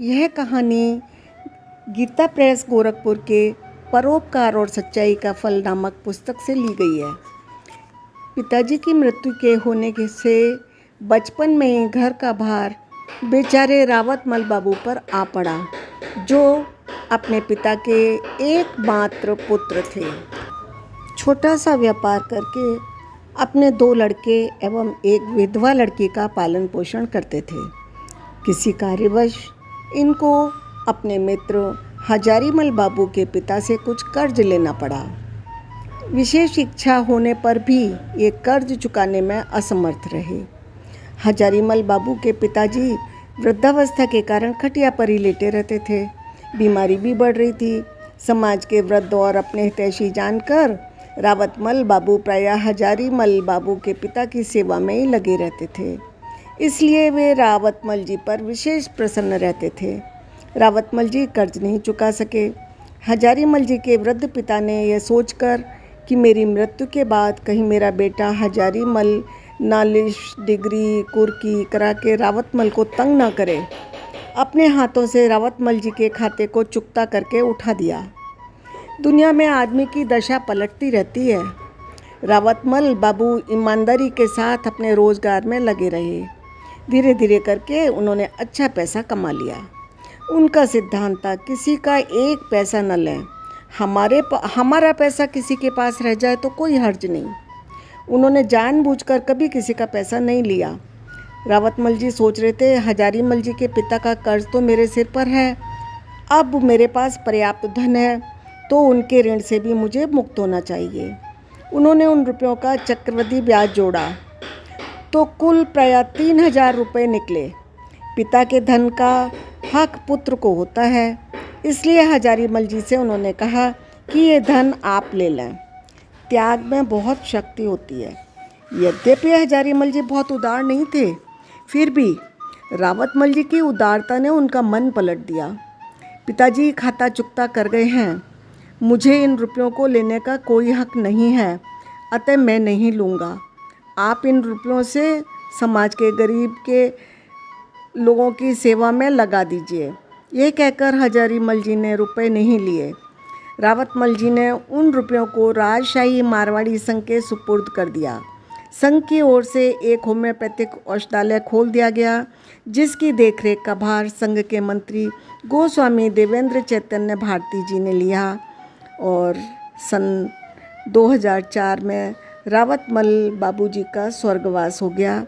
यह कहानी गीता प्रेस गोरखपुर के परोपकार और सच्चाई का फल नामक पुस्तक से ली गई है। पिताजी की मृत्यु के होने से बचपन में ही घर का भार बेचारे रावतमल बाबू पर आ पड़ा, जो अपने पिता के एकमात्र पुत्र थे। छोटा सा व्यापार करके अपने 2 लड़के एवं एक विधवा लड़की का पालन पोषण करते थे। किसी कार्यवश इनको अपने मित्र हजारीमल बाबू के पिता से कुछ कर्ज लेना पड़ा। विशेष इच्छा होने पर भी ये कर्ज चुकाने में असमर्थ रहे। हजारीमल बाबू के पिताजी वृद्धावस्था के कारण खटिया पर ही लेटे रहते थे। बीमारी भी बढ़ रही थी। समाज के वृद्ध और अपने हितैषी जानकर रावतमल बाबू प्रायः हजारीमल बाबू के पिता की सेवा में ही लगे रहते थे। इसलिए वे रावतमल जी पर विशेष प्रसन्न रहते थे। रावतमल जी कर्ज नहीं चुका सके। हजारीमल जी के वृद्ध पिता ने यह सोचकर कि मेरी मृत्यु के बाद कहीं मेरा बेटा हजारीमल नालिश डिग्री कुर्की करा के रावतमल को तंग ना करे, अपने हाथों से रावतमल जी के खाते को चुकता करके उठा दिया। दुनिया में आदमी की दशा पलटती रहती है। रावतमल बाबू ईमानदारी के साथ अपने रोज़गार में लगे रहे। धीरे धीरे करके उन्होंने अच्छा पैसा कमा लिया। उनका सिद्धांत था किसी का एक पैसा न लें। हमारा पैसा किसी के पास रह जाए तो कोई हर्ज नहीं। उन्होंने जानबूझकर कभी किसी का पैसा नहीं लिया। रावतमल जी सोच रहे थे, हजारीमल जी के पिता का कर्ज तो मेरे सिर पर है, अब मेरे पास पर्याप्त धन है तो उनके ऋण से भी मुझे मुक्त होना चाहिए। उन्होंने उन रुपयों का चक्रवृद्धि ब्याज जोड़ा तो कुल प्रायः 3000 रुपये निकले। पिता के धन का हक पुत्र को होता है, इसलिए हजारीमल जी से उन्होंने कहा कि ये धन आप ले लें। त्याग में बहुत शक्ति होती है। यद्यपि हजारीमल जी बहुत उदार नहीं थे, फिर भी रावतमल जी की उदारता ने उनका मन पलट दिया। पिताजी खाता चुकता कर गए हैं, मुझे इन रुपयों को लेने का कोई हक नहीं है, अतः मैं नहीं लूँगा। आप इन रुपयों से समाज के गरीब के लोगों की सेवा में लगा दीजिए। ये कहकर हजारीमल जी ने रुपए नहीं लिए। रावतमल जी ने उन रुपयों को राजशाही मारवाड़ी संघ के सुपुर्द कर दिया। संघ की ओर से एक होम्योपैथिक औषधालय खोल दिया गया, जिसकी देखरेख का भार संघ के मंत्री गोस्वामी देवेंद्र चैतन्य भारती जी ने लिया और सन 2004 में रावतमल बाबू जी का स्वर्गवास हो गया।